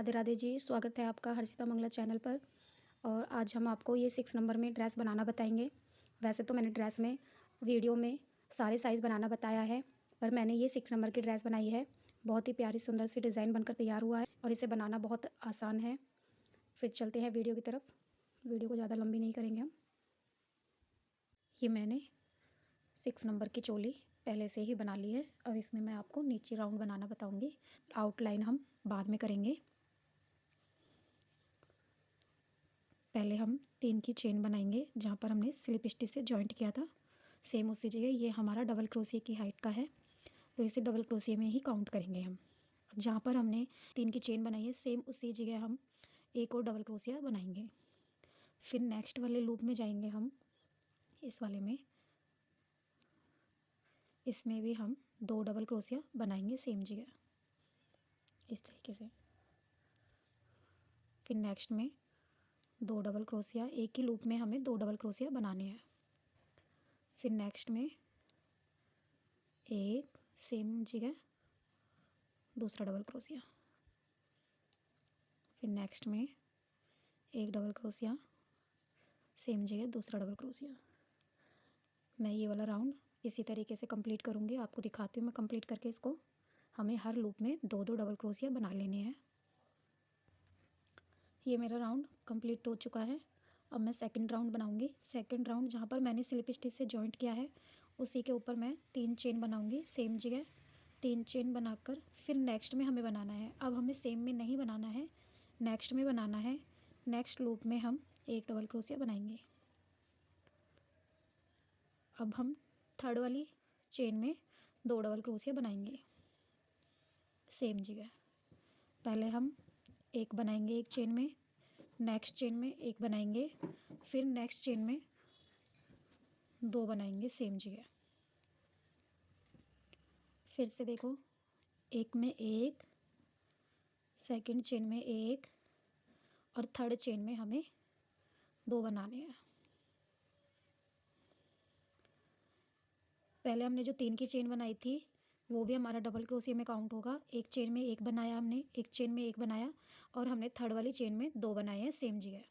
राधे राधे जी, स्वागत है आपका हर्षिता मंगला चैनल पर। और आज हम आपको ये 6 नंबर में ड्रेस बनाना बताएंगे। वैसे तो मैंने ड्रेस में वीडियो में सारे साइज़ बनाना बताया है, पर मैंने ये 6 नंबर की ड्रेस बनाई है। बहुत ही प्यारी सुंदर सी डिज़ाइन बनकर तैयार हुआ है और इसे बनाना बहुत आसान है। फिर चलते हैं वीडियो की तरफ। वीडियो को ज़्यादा लंबी नहीं करेंगे हम। ये मैंने 6 नंबर की चोली पहले से ही बना ली है। अब इसमें मैं आपको नीचे राउंड बनाना बताऊंगी। आउटलाइन हम बाद में करेंगे। पहले हम 3 की चेन बनाएंगे जहाँ पर हमने स्लिप स्टिच से जॉइंट किया था, सेम उसी जगह ये हमारा डबल क्रोशिया की हाइट का है, तो इसे डबल क्रोशिया में ही काउंट करेंगे हम। जहाँ पर हमने 3 की चेन बनाई है सेम उसी जगह हम एक और डबल क्रोशिया बनाएंगे। फिर नेक्स्ट वाले लूप में जाएंगे हम, इस वाले में, इसमें भी हम 2 डबल क्रोशिया बनाएंगे सेम जगह इस तरीके से। फिर नेक्स्ट में 2 डबल क्रोशिया, एक ही लूप में हमें 2 डबल क्रोशिया बनाने हैं। फिर नेक्स्ट में एक सेम जगह दूसरा डबल क्रोशिया, फिर नेक्स्ट में एक डबल क्रोशिया सेम जगह दूसरा डबल क्रोशिया। मैं ये वाला राउंड इसी तरीके से कंप्लीट करूँगी, आपको दिखाती हूँ मैं कंप्लीट करके इसको। हमें हर लूप में 2-2 डबल क्रोशिया बना लेने हैं। ये मेरा राउंड कंप्लीट हो चुका है। अब मैं सेकंड राउंड बनाऊंगी। सेकंड राउंड जहाँ पर मैंने स्लिप स्टिच से जॉइंट किया है उसी के ऊपर मैं 3 चेन बनाऊंगी सेम जगह। 3 चेन बनाकर फिर नेक्स्ट में हमें बनाना है। अब हमें सेम में नहीं बनाना है, नेक्स्ट में बनाना है। नेक्स्ट लूप में हम एक डबल क्रोशिया बनाएंगे। अब हम थर्ड वाली चेन में 2 डबल क्रोशिया बनाएंगे सेम जगह। पहले हम एक बनाएंगे एक चेन में, नेक्स्ट चेन में एक बनाएंगे, फिर नेक्स्ट चेन में 2 बनाएंगे सेम जगह। फिर से देखो, एक में एक, सेकंड चेन में एक और थर्ड चेन में हमें 2 बनाने हैं। पहले हमने जो 3 की चेन बनाई थी वो भी हमारा डबल क्रोशिया में काउंट होगा। एक चेन में एक बनाया हमने, एक चेन में एक बनाया और हमने थर्ड वाली चेन में 2 बनाए हैं सेम जगह।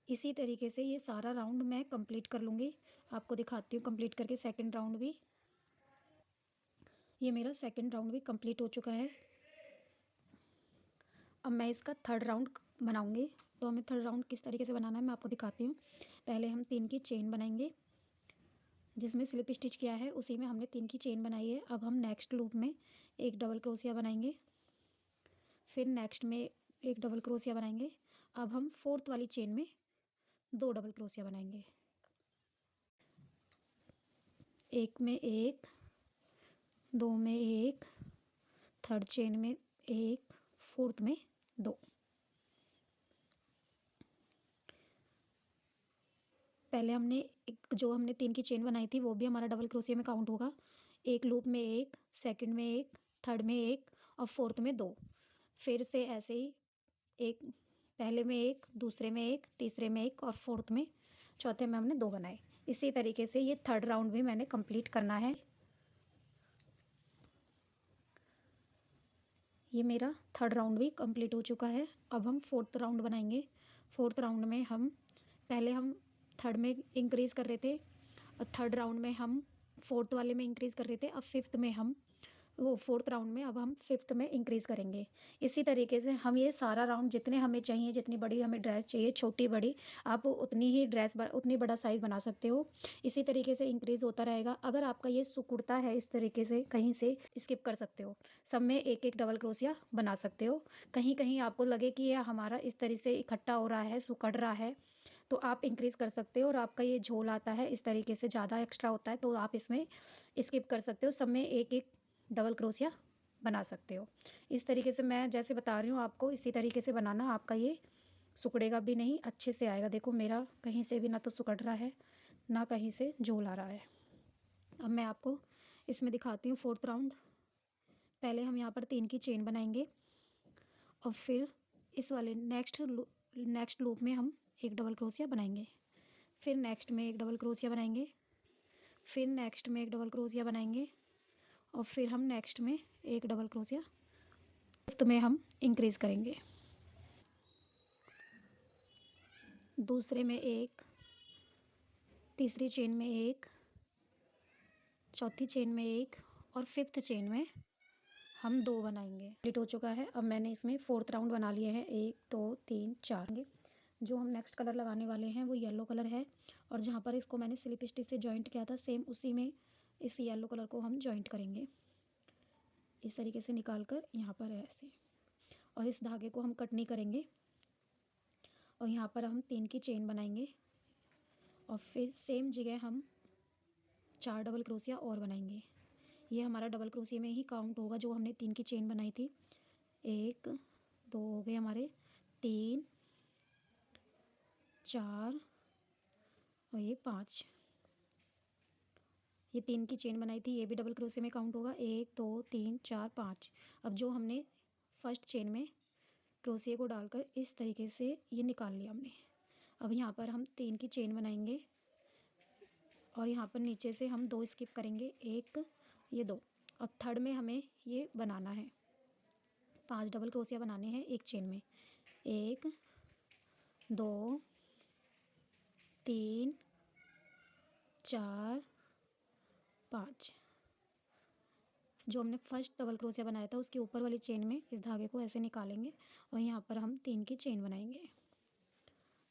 इसी तरीके से ये सारा राउंड मैं कंप्लीट कर लूँगी, आपको दिखाती हूँ कंप्लीट करके। सेकंड राउंड भी, ये मेरा सेकंड राउंड भी कंप्लीट हो चुका है। अब मैं इसका थर्ड राउंड बनाऊंगी, तो हमें थर्ड राउंड किस तरीके से बनाना है मैं आपको दिखाती हूँ। पहले हम 3 की चेन बनाएंगे, जिसमें स्लिप स्टिच किया है उसी में हमने 3 की चेन बनाई है। अब हम नेक्स्ट लूप में एक डबल क्रोशिया बनाएंगे, फिर नेक्स्ट में एक डबल क्रोशिया बनाएंगे। अब हम फोर्थ वाली चेन में 2 डबल क्रोशिया बनाएंगे, एक में एक, 2 में एक, थर्ड चेन में एक, फोर्थ में 2। पहले हमने एक जो हमने 3 की चेन बनाई थी वो भी हमारा डबल क्रोशिया में काउंट होगा। एक लूप में एक, सेकंड में एक, थर्ड में एक और फोर्थ में 2। फिर से ऐसे ही एक, पहले में एक, दूसरे में एक, तीसरे में एक और फोर्थ में, चौथे में हमने 2 बनाए। इसी तरीके से ये थर्ड राउंड भी मैंने कंप्लीट करना है। ये मेरा थर्ड राउंड भी कंप्लीट हो चुका है। अब हम फोर्थ राउंड बनाएंगे। फोर्थ राउंड में हम पहले हम थर्ड में इंक्रीज़ कर रहे थे और थर्ड राउंड में हम फोर्थ वाले में इंक्रीज़ कर रहे थे। अब फिफ्थ में हम वो फोर्थ राउंड में अब हम फिफ्थ में इंक्रीज़ करेंगे। इसी तरीके से हम ये सारा राउंड जितने हमें चाहिए, जितनी बड़ी हमें ड्रेस चाहिए, छोटी बड़ी आप उतनी ही ड्रेस उतनी बड़ा साइज़ बना सकते हो। इसी तरीके से इंक्रीज़ होता रहेगा। अगर आपका ये सिकुड़ता है इस तरीके से, कहीं से स्किप कर सकते हो, सब में एक एक डबल क्रोशिया बना सकते हो। कहीं कहीं आपको लगे कि ये हमारा इस तरीके से इकट्ठा हो रहा है, सिकुड़ रहा है, तो आप इंक्रीज़ कर सकते हो। और आपका ये झोल आता है इस तरीके से ज़्यादा एक्स्ट्रा होता है तो आप इसमें स्किप कर सकते हो, सब में एक एक डबल क्रोशिया बना सकते हो। इस तरीके से मैं जैसे बता रही हूँ आपको, इसी तरीके से बनाना, आपका ये सिकुड़ेगा भी नहीं, अच्छे से आएगा। देखो मेरा कहीं से भी ना तो सिकुड़ रहा है ना कहीं से झोल आ रहा है। अब मैं आपको इसमें दिखाती हूँ फोर्थ राउंड। पहले हम यहाँ पर 3 की चेन बनाएंगे और फिर इस वाले नेक्स्ट लूप में हम एक डबल क्रोशिया बनाएंगे, फिर नेक्स्ट में एक डबल क्रोशिया बनाएंगे, फिर नेक्स्ट में एक डबल क्रोशिया बनाएंगे और फिर हम नेक्स्ट में एक डबल क्रोशिया फिफ्थ में हम इंक्रीज़ करेंगे। दूसरे में एक, तीसरी चेन में एक, चौथी चेन में एक और फिफ्थ चेन में हम 2 बनाएंगे। कंप्लीट हो चुका है। अब मैंने इसमें फोर्थ राउंड बना लिए हैं, 1 2 3 4। जो हम नेक्स्ट कलर लगाने वाले हैं वो येलो कलर है, और जहाँ पर इसको मैंने स्लिप स्टिच से जॉइंट किया था सेम उसी में इस येलो कलर को हम जॉइंट करेंगे। इस तरीके से निकाल कर यहाँ पर ऐसे, और इस धागे को हम कट नहीं करेंगे। और यहाँ पर हम 3 की चेन बनाएंगे और फिर सेम जगह हम 4 डबल क्रोशिया और बनाएंगे। ये हमारा डबल क्रोशिया में ही काउंट होगा जो हमने 3 की चेन बनाई थी। 1 2 हो गए हमारे, 3 4 और ये 5। ये 3 की चेन बनाई थी, ये भी डबल क्रोशिया में काउंट होगा। 1 2 3 4 5। अब जो हमने फर्स्ट चेन में क्रोशिया को डालकर इस तरीके से ये निकाल लिया हमने। अब यहाँ पर हम 3 की चेन बनाएंगे और यहाँ पर नीचे से हम 2 स्किप करेंगे, 1 ये 2। अब थर्ड में हमें ये बनाना है, 5 डबल क्रोशिया बनाने हैं एक चेन में। 1 2 3 4 5। जो हमने फर्स्ट डबल क्रोशिया बनाया था उसके ऊपर वाली चेन में इस धागे को ऐसे निकालेंगे और यहाँ पर हम 3 की चेन बनाएंगे।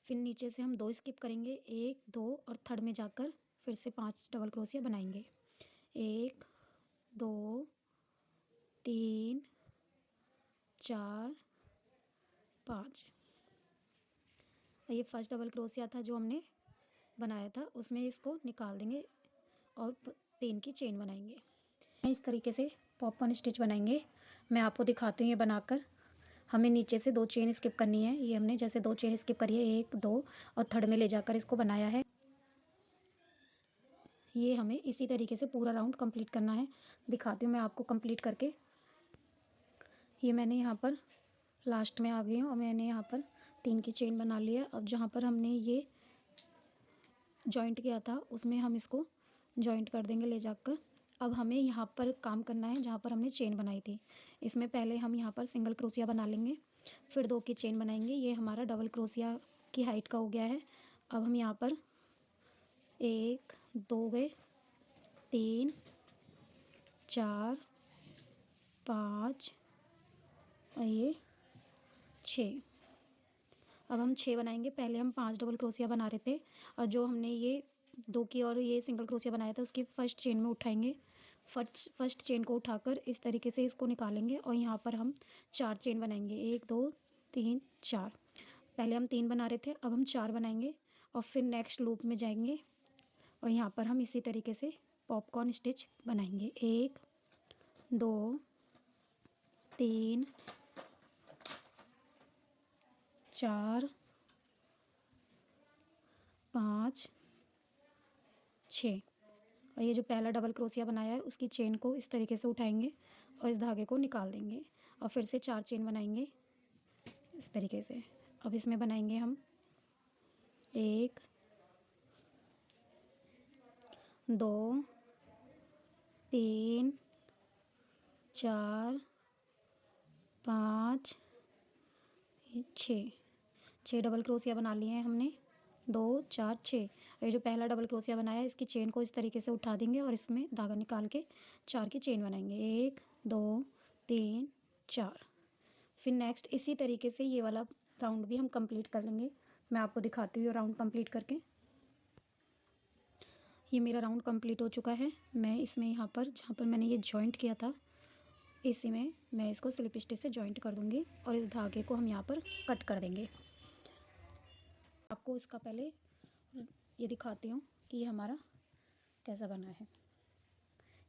फिर नीचे से हम 2 स्किप करेंगे, 1 2 और थर्ड में जाकर फिर से 5 डबल क्रोशिया बनाएंगे। 1 2 3 4 5। ये फर्स्ट डबल क्रोशिया था जो हमने बनाया था, उसमें इसको निकाल देंगे और 3 की चेन बनाएंगे। इस तरीके से पॉपकॉर्न स्टिच बनाएंगे। मैं आपको दिखाती हूँ ये बनाकर। हमें नीचे से 2 चेन स्किप करनी है। ये हमने जैसे 2 चेन स्किप करी है, 1 2 और थर्ड में ले जाकर इसको बनाया है। ये हमें इसी तरीके से पूरा राउंड कंप्लीट करना है। दिखाती हूँ मैं आपको कंप्लीट करके। ये मैंने यहाँ पर लास्ट में आ गई हूँ और मैंने यहाँ पर 3 की चेन बना ली है। अब जहाँ पर हमने ये जॉइंट किया था उसमें हम इसको जॉइंट कर देंगे ले जाकर। अब हमें यहाँ पर काम करना है जहाँ पर हमने चेन बनाई थी। इसमें पहले हम यहाँ पर सिंगल क्रोशिया बना लेंगे, फिर 2 की चेन बनाएंगे। ये हमारा डबल क्रोशिया की हाइट का हो गया है। अब हम यहाँ पर 1 2 गए, 3 4 5 और ये 6। अब हम 6 बनाएंगे। पहले हम 5 डबल क्रोशिया बना रहे थे और जो हमने ये 2 की और ये सिंगल क्रोशिया बनाया था उसकी फर्स्ट चेन में उठाएंगे। फर्स्ट चेन को उठाकर इस तरीके से इसको निकालेंगे और यहाँ पर हम 4 चेन बनाएंगे, 1 2 3 4। पहले हम 3 बना रहे थे, अब हम 4 बनाएंगे और फिर नेक्स्ट लूप में जाएंगे और यहाँ पर हम इसी तरीके से पॉपकॉर्न स्टिच बनाएंगे। 1 2 3 4 5 6। और ये जो पहला डबल क्रोशिया बनाया है उसकी चेन को इस तरीके से उठाएंगे और इस धागे को निकाल देंगे और फिर से 4 चेन बनाएंगे इस तरीके से। अब इसमें बनाएंगे हम 1 2 3 4 5 6 डबल क्रोशिया बना लिए हैं हमने, 2 4 6। ये जो पहला डबल क्रोशिया बनाया है इसकी चेन को इस तरीके से उठा देंगे और इसमें धागा निकाल के 4 की चेन बनाएंगे, 1 2 3 4। फिर नेक्स्ट इसी तरीके से ये वाला राउंड भी हम कंप्लीट कर लेंगे। मैं आपको दिखाती हूँ राउंड कंप्लीट करके। ये मेरा राउंड कंप्लीट हो चुका है। मैं इसमें यहाँ पर जहाँ पर मैंने ये जॉइंट किया था इसी में मैं इसको स्लिप स्टिच से जॉइंट कर दूँगी और इस धागे को हम यहाँ पर कट कर देंगे। आपको इसका पहले ये दिखाती हूँ कि ये हमारा कैसा बना है।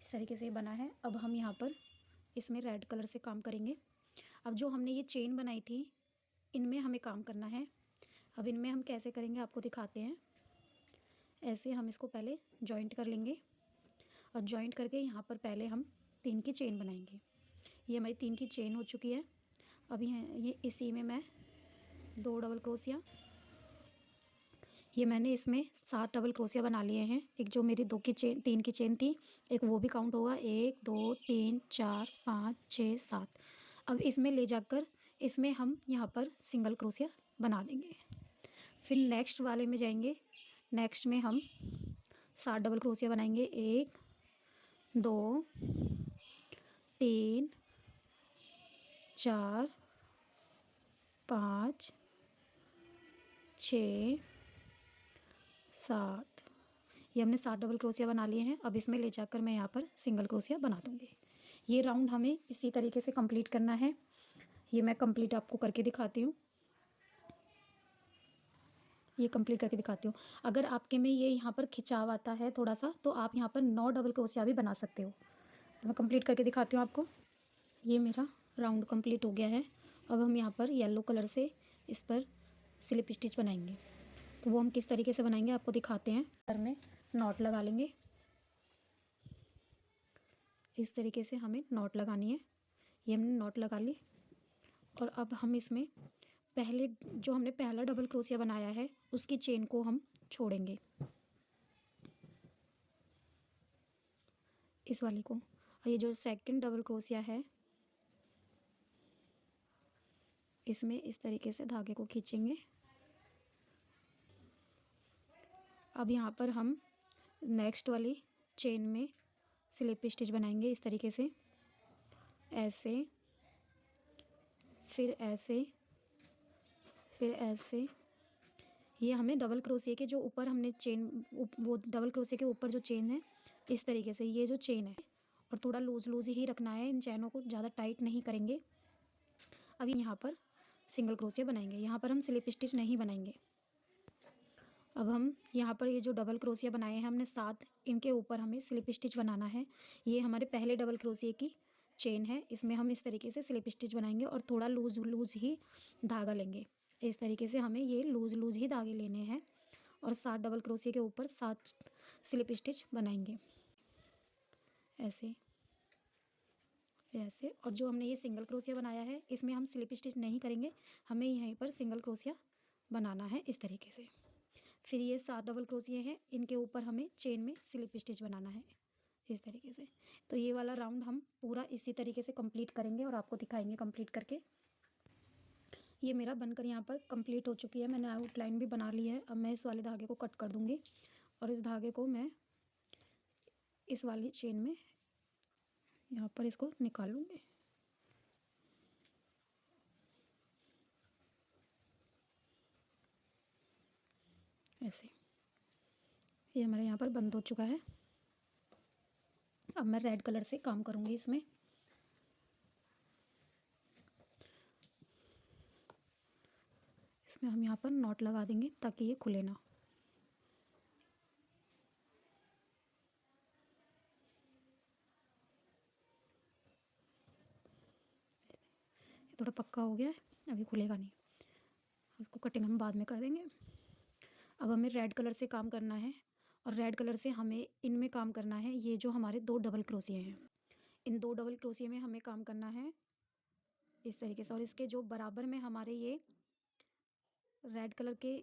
इस तरीके से ये बना है। अब हम यहाँ पर इसमें रेड कलर से काम करेंगे। अब जो हमने ये चेन बनाई थी इनमें हमें काम करना है। अब इनमें हम कैसे करेंगे आपको दिखाते हैं। ऐसे हम इसको पहले जॉइंट कर लेंगे और जॉइंट करके यहाँ पर पहले हम 3 की चेन बनाएंगे। ये हमारी 3 की चेन हो चुकी है। अब ये इसी में मैं 2 डबल क्रोशिया, ये मैंने इसमें 7 डबल क्रोशिया बना लिए हैं। एक जो मेरी 3 की चेन थी एक वो भी काउंट होगा, 1 2 3 4 5 6 7। अब इसमें ले जाकर इसमें हम यहाँ पर सिंगल क्रोशिया बना देंगे। फिर नेक्स्ट वाले में जाएंगे। नेक्स्ट में हम 7 डबल क्रोशिया बनाएंगे। 1 2 3 4 5 6 7। ये हमने 7 डबल क्रोशिया बना लिए हैं। अब इसमें ले जाकर मैं यहाँ पर सिंगल क्रोशिया बना दूँगी। ये राउंड हमें इसी तरीके से कंप्लीट करना है। ये मैं कंप्लीट आपको करके दिखाती हूँ। ये कंप्लीट करके दिखाती हूँ। अगर आपके में ये यहाँ पर खिंचाव आता है थोड़ा सा, तो आप यहाँ पर 9 डबल क्रोशिया भी बना सकते हो। तो मैं कंप्लीट करके दिखाती हूँ आपको। ये मेरा राउंड कंप्लीट हो गया है। अब हम यहाँ पर येलो कलर से इस पर स्लिप स्टिच बनाएंगे। तो वो हम किस तरीके से बनाएंगे आपको दिखाते हैं। पर में नॉट लगा लेंगे। इस तरीके से हमें नॉट लगानी है। ये हमने नॉट लगा ली। और अब हम इसमें पहले जो हमने पहला डबल क्रोशिया बनाया है उसकी चेन को हम छोड़ेंगे, इस वाली को। और ये जो सेकंड डबल क्रोशिया है इसमें इस तरीके से धागे को खींचेंगे। अब यहाँ पर हम नेक्स्ट वाली चेन में स्लिप स्टिच बनाएंगे इस तरीके से, ऐसे, फिर ऐसे, फिर ऐसे। ये हमें डबल क्रोशिया के जो ऊपर हमने चेन, वो डबल क्रोशिया के ऊपर जो चेन है इस तरीके से, ये जो चेन है, और थोड़ा लूज़ लूज़ ही रखना है। इन चैनों को ज़्यादा टाइट नहीं करेंगे। अभी यहाँ पर सिंगल क्रोशिया बनाएंगे। यहाँ पर हम स्लिप स्टिच नहीं बनाएंगे। अब हम यहाँ पर ये जो डबल क्रोशिया बनाए हैं हमने 7, इनके ऊपर हमें स्लिप स्टिच बनाना है। ये हमारे पहले डबल क्रोशिया की चेन है। इसमें हम इस तरीके से स्लिप स्टिच बनाएंगे और थोड़ा लूज़ लूज़ ही धागा लेंगे। इस तरीके से हमें ये लूज़ लूज़ ही धागे लेने हैं और 7 डबल क्रोशिया के ऊपर 7 स्लिप स्टिच बनाएंगे, ऐसे, फिर ऐसे। और जो हमने ये सिंगल क्रोशिया बनाया है इसमें हम स्लिप स्टिच नहीं करेंगे। हमें यहीं पर सिंगल क्रोशिया बनाना है इस तरीके से। फिर ये 7 डबल क्रोशिया हैं, इनके ऊपर हमें चेन में स्लिप स्टिच बनाना है इस तरीके से। तो ये वाला राउंड हम पूरा इसी तरीके से कंप्लीट करेंगे और आपको दिखाएंगे कंप्लीट करके। ये मेरा बनकर यहाँ पर कंप्लीट हो चुकी है। मैंने आउटलाइन भी बना ली है। अब मैं इस वाले धागे को कट कर दूँगी और इस धागे को मैं इस वाली चेन में यहाँ पर इसको निकालूंगी, ऐसे। ये हमारे यहाँ पर बंद हो चुका है। अब मैं रेड कलर से काम करूँगी इसमें। इसमें हम यहाँ पर नॉट लगा देंगे ताकि ये खुले ना। ये थोड़ा पक्का हो गया है, अभी खुलेगा नहीं। इसको कटिंग हम बाद में कर देंगे। अब हमें रेड कलर से काम करना है और रेड कलर से हमें इनमें काम करना है। ये जो हमारे 2 डबल क्रोशिया हैं, इन 2 डबल क्रोशिया में हमें काम करना है इस तरीके से। और इसके जो बराबर में हमारे ये रेड कलर के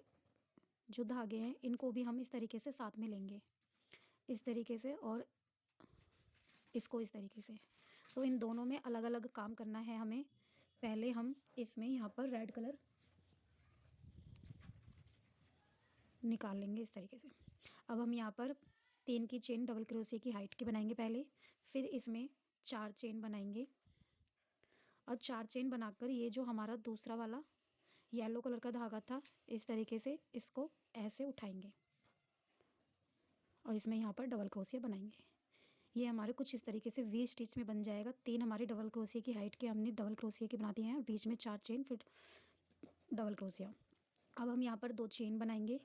जो धागे हैं इनको भी हम इस तरीके से साथ में लेंगे, इस तरीके से, और इसको इस तरीके से। तो इन दोनों में अलग अलग काम करना है हमें। पहले हम इसमें यहाँ पर रेड कलर निकाल लेंगे इस तरीके से। अब हम यहाँ पर 3 की चेन डबल क्रोशिया की हाइट की बनाएंगे पहले, फिर इसमें 4 चेन बनाएंगे। और 4 चेन बनाकर ये जो हमारा दूसरा वाला येलो कलर का धागा था इस तरीके से इसको ऐसे उठाएंगे और इसमें यहाँ पर डबल क्रोशिया बनाएंगे। ये हमारे कुछ इस तरीके से वी स्टिच में बन जाएगा। 3 हमारे डबल क्रोशिया की हाइट के हमने डबल क्रोशिया के बना दिए हैं और बीच में 4 चेन, फिर डबल क्रोशिया। अब हम यहाँ पर 2 चेन बनाएंगे।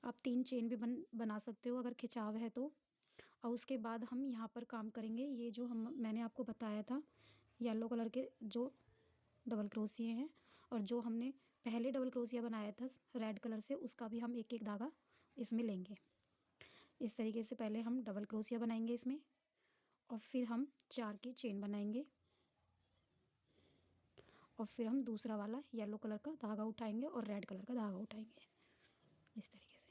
आप 3 चेन भी बना सकते हो अगर खिंचाव है तो। और उसके बाद हम यहाँ पर काम करेंगे। ये जो मैंने आपको बताया था येलो कलर के जो डबल क्रोशिया हैं, और जो हमने पहले डबल क्रोशिया बनाया था रेड कलर से, उसका भी हम एक एक धागा इसमें लेंगे। इस तरीके से पहले हम डबल क्रोशिया बनाएंगे इसमें और फिर हम 4 की चेन बनाएंगे और फिर हम दूसरा वाला येलो कलर का धागा उठाएंगे और रेड कलर का धागा उठाएंगे इस तरीके से।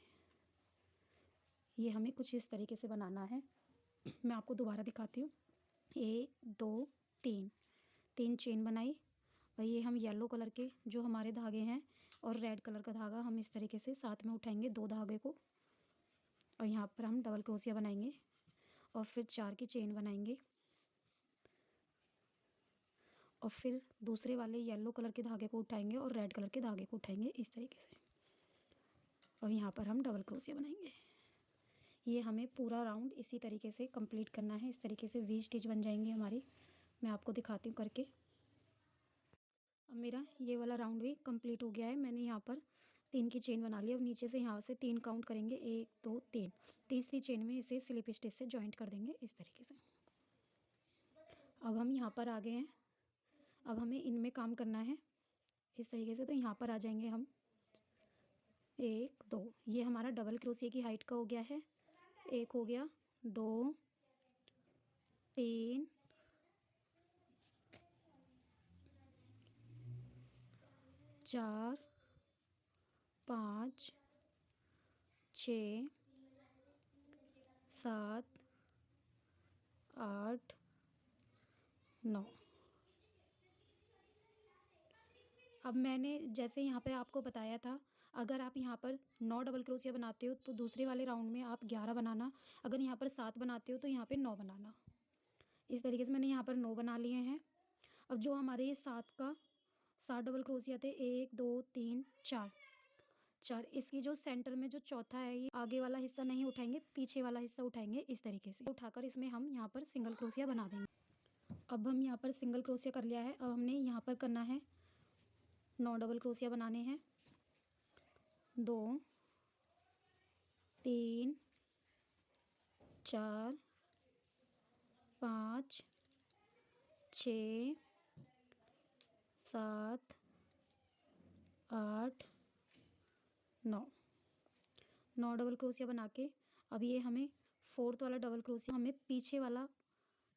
ये हमें कुछ इस तरीके से बनाना है। मैं आपको दोबारा दिखाती हूँ। 1 2 3 3 चेन बनाई और ये हम येलो कलर के जो हमारे धागे हैं और रेड कलर का धागा हम इस तरीके से साथ में उठाएंगे 2 धागे को, और यहाँ पर हम डबल क्रोशिया बनाएंगे और फिर 4 की चेन बनाएंगे और फिर दूसरे वाले येलो कलर के धागे को उठाएंगे और रेड कलर के धागे को उठाएंगे इस तरीके से, और यहाँ पर हम डबल क्रोशिया बनाएंगे। ये हमें पूरा राउंड इसी तरीके से कंप्लीट करना है। इस तरीके से वी स्टिच बन जाएंगी हमारी। मैं आपको दिखाती हूँ करके। अब मेरा ये वाला राउंड भी कंप्लीट हो गया है। मैंने यहाँ पर 3 की चेन बना ली। अब नीचे से यहाँ से 3 काउंट करेंगे, 1 2 3। तीसरी चेन में इसे स्लिप स्टिच से जॉइंट कर देंगे इस तरीके से। अब हम यहाँ पर आ गए हैं। अब हमें इनमें काम करना है इस तरीके से। तो यहाँ पर आ जाएंगे हम। 1 2, ये हमारा डबल क्रोशिया की हाइट का हो गया है। 1 हो गया, 2 3 4 5 6 7 8 9। अब मैंने जैसे यहाँ पे आपको बताया था, अगर आप यहाँ पर 9 डबल क्रोशिया बनाते हो तो दूसरे वाले राउंड में आप 11 बनाना। अगर यहाँ पर 7 बनाते हो तो यहाँ पे 9 बनाना। इस तरीके से मैंने यहाँ पर 9 बना लिए हैं। अब जो हमारे ये 7 डबल क्रोशिया थे, 1 2 3 4, इसकी जो सेंटर में जो चौथा है, ये आगे वाला हिस्सा नहीं उठाएंगे, पीछे वाला हिस्सा उठाएंगे इस तरीके से। उठाकर इसमें हम यहाँ पर सिंगल क्रोशिया बना देंगे। अब हम यहाँ पर सिंगल क्रोशिया कर लिया है। अब हमने यहाँ पर करना है 9 डबल क्रोशिया बनाने हैं। 2 3 4 5 6 7 8 9 डबल क्रोशिया बना के अब ये हमें 4th वाला डबल क्रोशिया, हमें पीछे वाला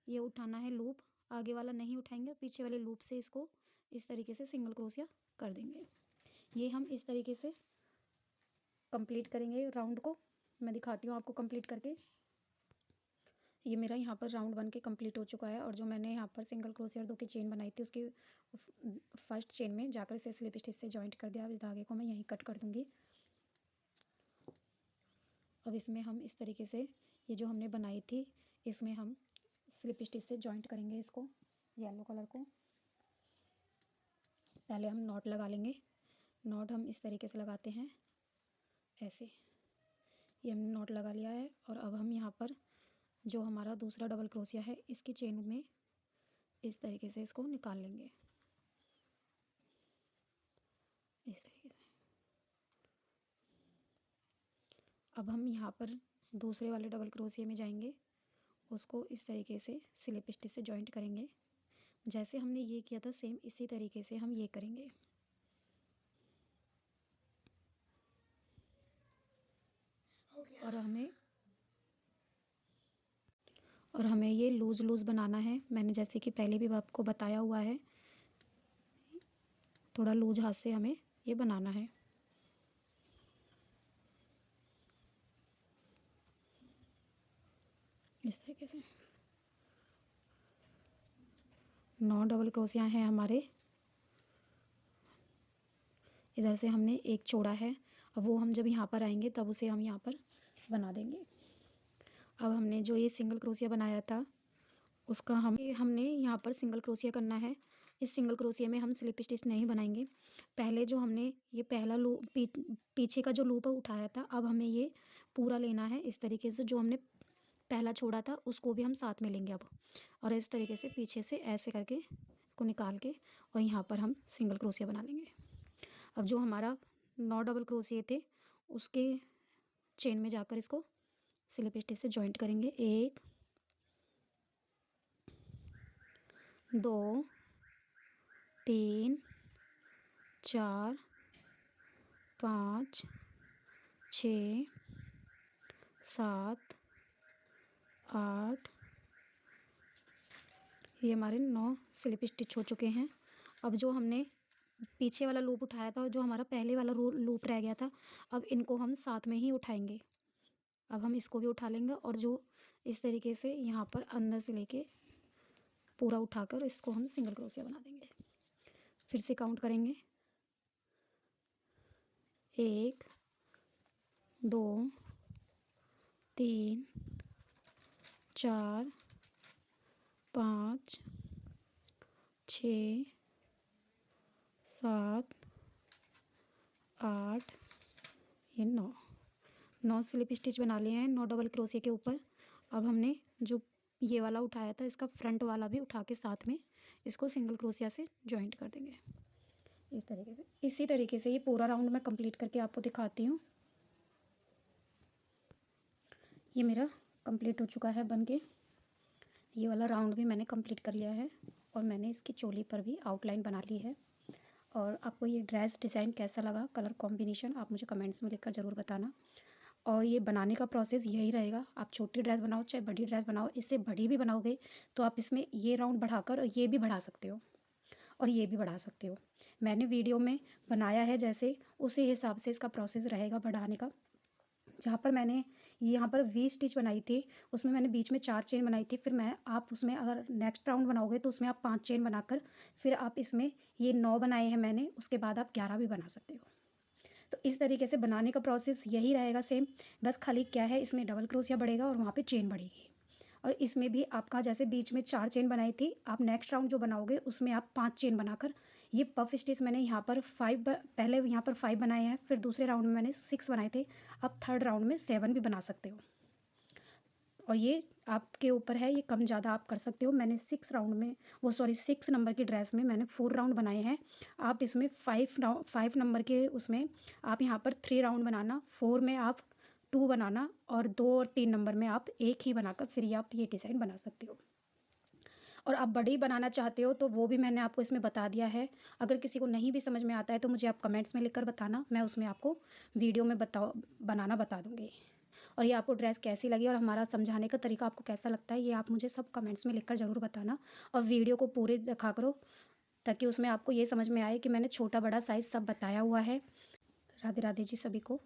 ये उठाना है लूप, आगे वाला नहीं उठाएंगे। पीछे वाले लूप से इसको इस तरीके से सिंगल क्रोशिया कर देंगे। ये हम इस तरीके से कंप्लीट करेंगे राउंड को। मैं दिखाती हूँ आपको कंप्लीट करके। ये मेरा यहाँ पर राउंड 1 के कंप्लीट हो चुका है, और जो मैंने यहाँ पर सिंगल क्रोशिया और 2 की चेन बनाई थी उसकी फर्स्ट चेन में जाकर इसे स्लिप स्टिच से जॉइंट कर दिया। अब इस धागे को मैं यहीं कट कर दूँगी। अब इसमें हम इस तरीके से ये जो हमने बनाई थी इसमें हम स्लिप स्टिच से जॉइंट करेंगे इसको, येलो कलर को। पहले हम नॉट लगा लेंगे। नॉट हम इस तरीके से लगाते हैं ऐसे। ये हमने नॉट लगा लिया है, और अब हम यहाँ पर जो हमारा दूसरा डबल क्रोशिया है इसकी चेन में इस तरीके से इसको निकाल लेंगे इस तरीके से। अब हम यहाँ पर दूसरे वाले डबल क्रोशिया में जाएंगे, उसको इस तरीके से स्लिप स्टिच से जॉइंट करेंगे। जैसे हमने ये किया था सेम इसी तरीके से हम ये करेंगे। और हमें ये लूज़ लूज़ बनाना है। मैंने जैसे कि पहले भी आपको बताया हुआ है, थोड़ा लूज हाथ से हमें ये बनाना है इस तरीके से। 9 डबल क्रोशिया हैं हमारे। इधर से हमने एक छोड़ा है, अब वो हम जब यहाँ पर आएंगे तब उसे हम यहाँ पर बना देंगे। अब हमने जो ये सिंगल क्रोशिया बनाया था उसका हमने यहाँ पर सिंगल क्रोशिया करना है। इस सिंगल क्रोशिया में हम स्लिप स्टिच नहीं बनाएंगे। पहले जो हमने ये पहला लूप पीछे का जो लूप उठाया था, अब हमें ये पूरा लेना है इस तरीके से। जो हमने पहला छोड़ा था उसको भी हम साथ में लेंगे अब, और इस तरीके से पीछे से ऐसे करके इसको निकाल के और यहाँ पर हम सिंगल क्रोशिया बना लेंगे। अब जो हमारा 9 डबल क्रोशिया थे उसके चेन में जाकर इसको स्लिप स्टिच से जॉइंट करेंगे। 1 2 3 4 5 6 7 8, ये हमारे 9 स्लिप स्टिच हो चुके हैं। अब जो हमने पीछे वाला लूप उठाया था और जो हमारा पहले वाला लूप रह गया था, अब इनको हम साथ में ही उठाएंगे अब हम इसको भी उठा लेंगे और जो इस तरीके से यहाँ पर अंदर से लेके पूरा उठाकर इसको हम सिंगल क्रोशिया बना देंगे। फिर से काउंट करेंगे 1 2 3 4 5 6 7 8 ये 9 स्लिप स्टिच बना लिए हैं 9 डबल क्रोशिया के ऊपर। अब हमने जो ये वाला उठाया था इसका फ्रंट वाला भी उठा के साथ में इसको सिंगल क्रोशिया से जॉइंट कर देंगे इस तरीके से। इसी तरीके से ये पूरा राउंड मैं कंप्लीट करके आपको दिखाती हूँ। ये मेरा कंप्लीट हो चुका है बन के। ये वाला राउंड भी मैंने कंप्लीट कर लिया है और मैंने इसकी चोली पर भी आउटलाइन बना ली है। और आपको ये ड्रेस डिज़ाइन कैसा लगा, कलर कॉम्बिनेशन, आप मुझे कमेंट्स में लिखकर ज़रूर बताना। और ये बनाने का प्रोसेस यही रहेगा, आप छोटी ड्रेस बनाओ चाहे बड़ी ड्रेस बनाओ, इससे बड़ी भी बनाओगे तो आप इसमें ये राउंड बढ़ाकर ये भी बढ़ा सकते हो और ये भी बढ़ा सकते हो। मैंने वीडियो में बनाया है जैसे उसी हिसाब से इसका प्रोसेस रहेगा बढ़ाने का। जहाँ पर मैंने यहाँ पर वी स्टिच बनाई थी उसमें मैंने बीच में 4 चेन बनाई थी। फिर मैं आप उसमें अगर नेक्स्ट राउंड बनाओगे तो उसमें आप 5 चेन बनाकर फिर आप इसमें ये 9 बनाए हैं मैंने, उसके बाद आप 11 भी बना सकते हो। तो इस तरीके से बनाने का प्रोसेस यही रहेगा सेम, बस खाली क्या है इसमें डबल क्रोशिया बढ़ेगा और वहाँ पे चेन बढ़ेगी। और इसमें भी आपका जैसे बीच में 4 चेन बनाई थी, आप नेक्स्ट राउंड जो बनाओगे उसमें आप 5 चेन बनाकर ये पफ स्टिच मैंने यहाँ पर 5 पहले यहाँ पर 5 बनाए हैं, फिर दूसरे राउंड में मैंने 6 बनाए थे, अब थर्ड राउंड में 7 भी बना सकते हो। और ये आपके ऊपर है, ये कम ज़्यादा आप कर सकते हो। मैंने 6 नंबर की ड्रेस में मैंने 4 राउंड बनाए हैं। आप इसमें 5 नंबर के उसमें आप यहाँ पर 3 राउंड बनाना, 4 में आप 2 बनाना और 2 और 3 नंबर में आप एक ही बनाकर फिर ये आप ये डिज़ाइन बना सकते हो। और आप बड़ी बनाना चाहते हो तो वो भी मैंने आपको इसमें बता दिया है। अगर किसी को नहीं भी समझ में आता है तो मुझे आप कमेंट्स में लिखकर बताना, मैं उसमें आपको वीडियो में बनाना बता दूँगी। और ये आपको ड्रेस कैसी लगी और हमारा समझाने का तरीका आपको कैसा लगता है, ये आप मुझे सब कमेंट्स में लिखकर ज़रूर बताना। और वीडियो को पूरे देखा करो ताकि उसमें आपको ये समझ में आए कि मैंने छोटा बड़ा साइज़ सब बताया हुआ है। राधे राधे जी सभी को।